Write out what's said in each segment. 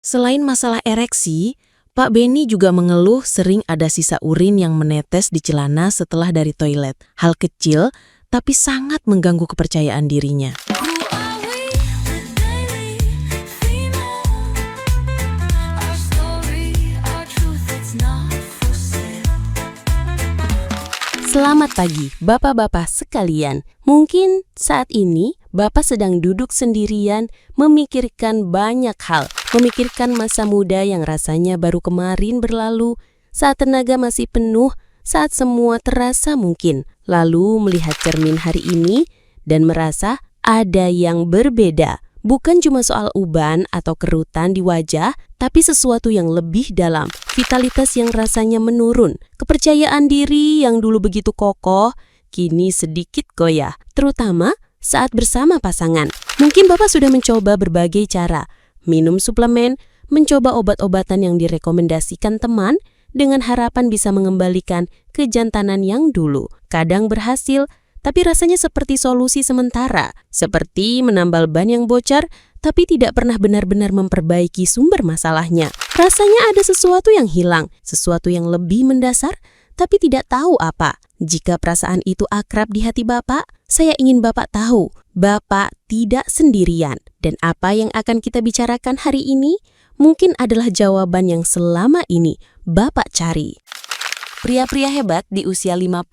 Selain masalah ereksi, Pak Beni juga mengeluh sering ada sisa urin yang menetes di celana setelah dari toilet. Hal kecil, tapi sangat mengganggu kepercayaan dirinya. Selamat pagi, bapak-bapak sekalian. Mungkin saat ini bapak sedang duduk sendirian memikirkan banyak hal. Memikirkan masa muda yang rasanya baru kemarin berlalu, saat tenaga masih penuh, saat semua terasa mungkin. Lalu melihat cermin hari ini dan merasa ada yang berbeda. Bukan cuma soal uban atau kerutan di wajah, tapi sesuatu yang lebih dalam. Vitalitas yang rasanya menurun. Kepercayaan diri yang dulu begitu kokoh, kini sedikit goyah. Terutama saat bersama pasangan. Mungkin Bapak sudah mencoba berbagai cara. Minum suplemen, mencoba obat-obatan yang direkomendasikan teman, dengan harapan bisa mengembalikan kejantanan yang dulu. Kadang berhasil, tapi rasanya seperti solusi sementara, seperti menambal ban yang bocor, tapi tidak pernah benar-benar memperbaiki sumber masalahnya. Rasanya ada sesuatu yang hilang, sesuatu yang lebih mendasar, tapi tidak tahu apa. Jika perasaan itu akrab di hati Bapak, saya ingin Bapak tahu, Bapak tidak sendirian. Dan apa yang akan kita bicarakan hari ini, mungkin adalah jawaban yang selama ini Bapak cari. Pria-pria hebat di usia 50,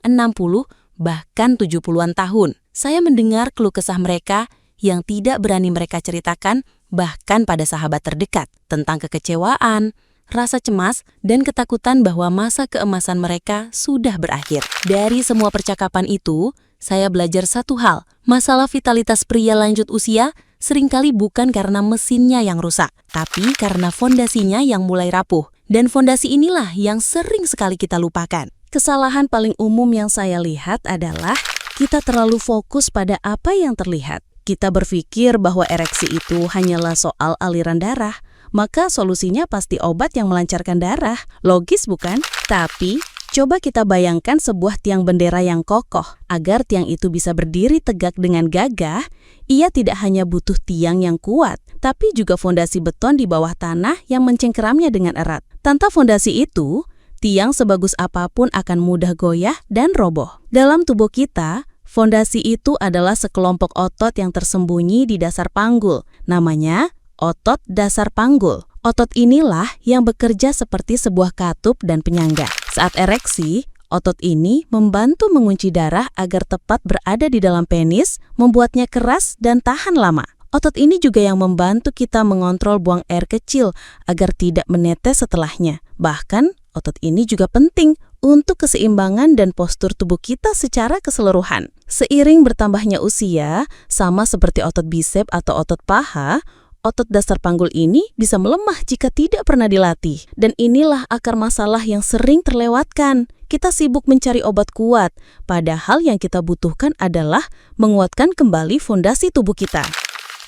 60, bahkan 70-an tahun. Saya mendengar keluh kesah mereka yang tidak berani mereka ceritakan bahkan pada sahabat terdekat tentang kekecewaan, rasa cemas, dan ketakutan bahwa masa keemasan mereka sudah berakhir. Dari semua percakapan itu, saya belajar satu hal. Masalah vitalitas pria lanjut usia seringkali bukan karena mesinnya yang rusak, tapi karena fondasinya yang mulai rapuh. Dan fondasi inilah yang sering sekali kita lupakan. Kesalahan paling umum yang saya lihat adalah kita terlalu fokus pada apa yang terlihat. Kita berpikir bahwa ereksi itu hanyalah soal aliran darah, maka solusinya pasti obat yang melancarkan darah. Logis bukan? Tapi coba kita bayangkan sebuah tiang bendera yang kokoh. Agar tiang itu bisa berdiri tegak dengan gagah, ia tidak hanya butuh tiang yang kuat, tapi juga fondasi beton di bawah tanah yang mencengkeramnya dengan erat. Tanpa fondasi itu, tiang sebagus apapun akan mudah goyah dan roboh. Dalam tubuh kita, fondasi itu adalah sekelompok otot yang tersembunyi di dasar panggul. Namanya otot dasar panggul. Otot inilah yang bekerja seperti sebuah katup dan penyangga. Saat ereksi, otot ini membantu mengunci darah agar tepat berada di dalam penis, membuatnya keras dan tahan lama. Otot ini juga yang membantu kita mengontrol buang air kecil agar tidak menetes setelahnya. Bahkan, otot ini juga penting untuk keseimbangan dan postur tubuh kita secara keseluruhan. Seiring bertambahnya usia, sama seperti otot bisep atau otot paha, otot dasar panggul ini bisa melemah jika tidak pernah dilatih. Dan inilah akar masalah yang sering terlewatkan. Kita sibuk mencari obat kuat, padahal yang kita butuhkan adalah menguatkan kembali fondasi tubuh kita.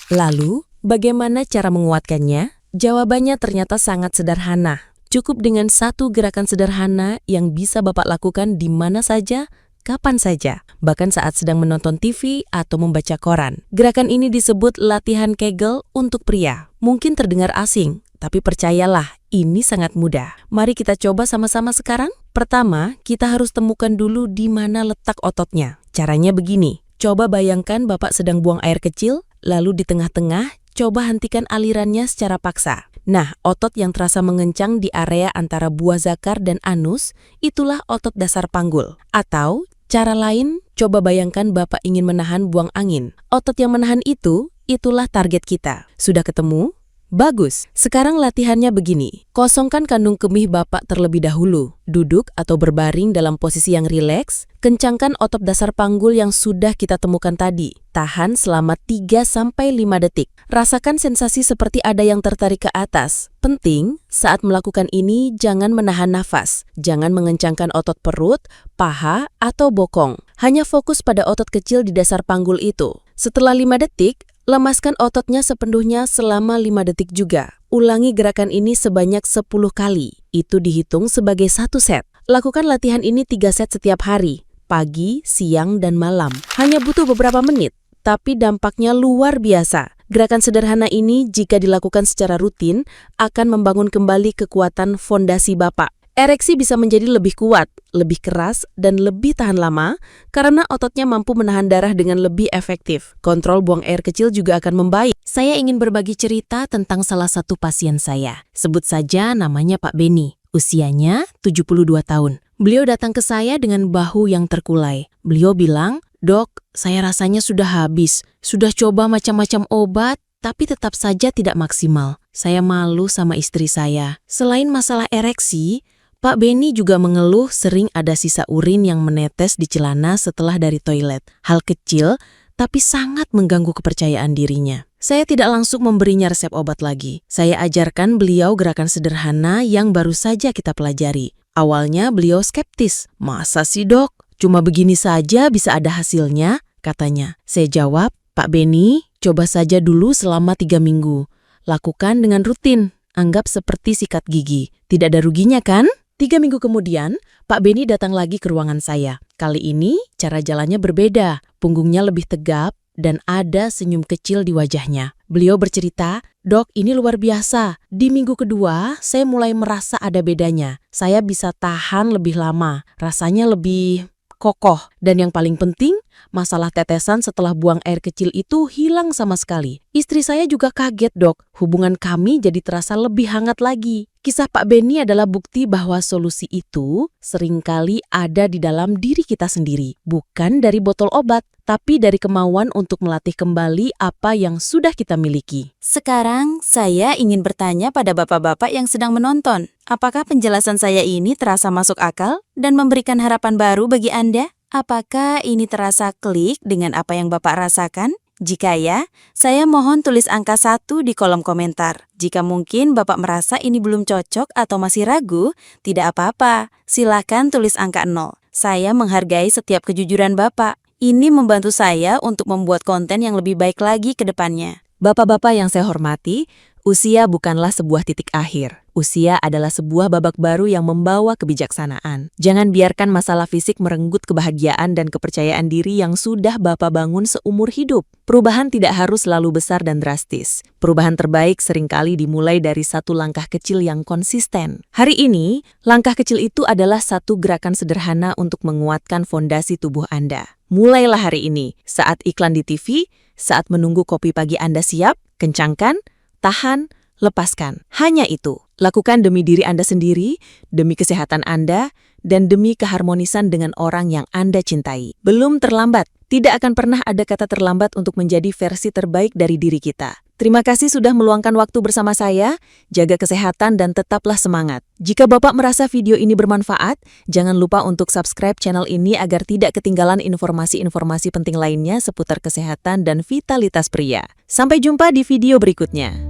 Lalu, bagaimana cara menguatkannya? Jawabannya ternyata sangat sederhana. Cukup dengan satu gerakan sederhana yang bisa Bapak lakukan di mana saja, kapan saja, bahkan saat sedang menonton TV atau membaca koran. Gerakan ini disebut latihan Kegel untuk pria. Mungkin terdengar asing, tapi percayalah, ini sangat mudah. Mari kita coba sama-sama sekarang. Pertama, kita harus temukan dulu di mana letak ototnya. Caranya begini, coba bayangkan Bapak sedang buang air kecil, lalu di tengah-tengah, coba hentikan alirannya secara paksa. Nah, otot yang terasa mengencang di area antara buah zakar dan anus, itulah otot dasar panggul. Atau, cara lain, coba bayangkan Bapak ingin menahan buang angin. Otot yang menahan itu, itulah target kita. Sudah ketemu? Bagus. Sekarang latihannya begini. Kosongkan kandung kemih Bapak terlebih dahulu. Duduk atau berbaring dalam posisi yang rileks. Kencangkan otot dasar panggul yang sudah kita temukan tadi. Tahan selama 3-5 detik. Rasakan sensasi seperti ada yang tertarik ke atas. Penting, saat melakukan ini jangan menahan nafas. Jangan mengencangkan otot perut, paha, atau bokong. Hanya fokus pada otot kecil di dasar panggul itu. Setelah 5 detik, lemaskan ototnya sepenuhnya selama 5 detik juga. Ulangi gerakan ini sebanyak 10 kali. Itu dihitung sebagai 1 set. Lakukan latihan ini 3 set setiap hari, pagi, siang, dan malam. Hanya butuh beberapa menit. tapi dampaknya luar biasa. Gerakan sederhana ini jika dilakukan secara rutin akan membangun kembali kekuatan fondasi Bapak. Ereksi bisa menjadi lebih kuat, lebih keras, dan lebih tahan lama karena ototnya mampu menahan darah dengan lebih efektif. Kontrol buang air kecil juga akan membaik. Saya ingin berbagi cerita tentang salah satu pasien saya. Sebut saja namanya Pak Beni. Usianya 72 tahun. Beliau datang ke saya dengan bahu yang terkulai. Beliau bilang, "Dok, saya rasanya sudah habis. Sudah coba macam-macam obat, tapi tetap saja tidak maksimal. Saya malu sama istri saya." Selain masalah ereksi, Pak Beni juga mengeluh sering ada sisa urin yang menetes di celana setelah dari toilet. Hal kecil, tapi sangat mengganggu kepercayaan dirinya. Saya tidak langsung memberinya resep obat lagi. Saya ajarkan beliau gerakan sederhana yang baru saja kita pelajari. Awalnya beliau skeptis. "Masa sih dok? Cuma begini saja bisa ada hasilnya?" katanya. Saya jawab, "Pak Beni, coba saja dulu selama 3 minggu. Lakukan dengan rutin. Anggap seperti sikat gigi. Tidak ada ruginya kan?" 3 minggu kemudian, Pak Beni datang lagi ke ruangan saya. Kali ini, cara jalannya berbeda. Punggungnya lebih tegap dan ada senyum kecil di wajahnya. Beliau bercerita, "Dok, ini luar biasa. Di minggu kedua, saya mulai merasa ada bedanya. Saya bisa tahan lebih lama. Rasanya lebih kokoh. Dan yang paling penting, masalah tetesan setelah buang air kecil itu hilang sama sekali. Istri saya juga kaget, Dok. Hubungan kami jadi terasa lebih hangat lagi." Kisah Pak Beni adalah bukti bahwa solusi itu seringkali ada di dalam diri kita sendiri. Bukan dari botol obat, tapi dari kemauan untuk melatih kembali apa yang sudah kita miliki. Sekarang saya ingin bertanya pada bapak-bapak yang sedang menonton. Apakah penjelasan saya ini terasa masuk akal dan memberikan harapan baru bagi Anda? Apakah ini terasa klik dengan apa yang Bapak rasakan? Jika ya, saya mohon tulis angka 1 di kolom komentar. Jika mungkin Bapak merasa ini belum cocok atau masih ragu, tidak apa-apa. Silakan tulis angka 0. Saya menghargai setiap kejujuran Bapak. Ini membantu saya untuk membuat konten yang lebih baik lagi ke depannya. Bapak-bapak yang saya hormati, usia bukanlah sebuah titik akhir. Usia adalah sebuah babak baru yang membawa kebijaksanaan. Jangan biarkan masalah fisik merenggut kebahagiaan dan kepercayaan diri yang sudah Bapak bangun seumur hidup. Perubahan tidak harus selalu besar dan drastis. Perubahan terbaik seringkali dimulai dari satu langkah kecil yang konsisten. Hari ini, langkah kecil itu adalah satu gerakan sederhana untuk menguatkan fondasi tubuh Anda. Mulailah hari ini, saat iklan di TV, saat menunggu kopi pagi Anda siap, kencangkan, tahan, lepaskan. Hanya itu. Lakukan demi diri Anda sendiri, demi kesehatan Anda, dan demi keharmonisan dengan orang yang Anda cintai. Belum terlambat. Tidak akan pernah ada kata terlambat untuk menjadi versi terbaik dari diri kita. Terima kasih sudah meluangkan waktu bersama saya. Jaga kesehatan dan tetaplah semangat. Jika Bapak merasa video ini bermanfaat, jangan lupa untuk subscribe channel ini agar tidak ketinggalan informasi-informasi penting lainnya seputar kesehatan dan vitalitas pria. Sampai jumpa di video berikutnya.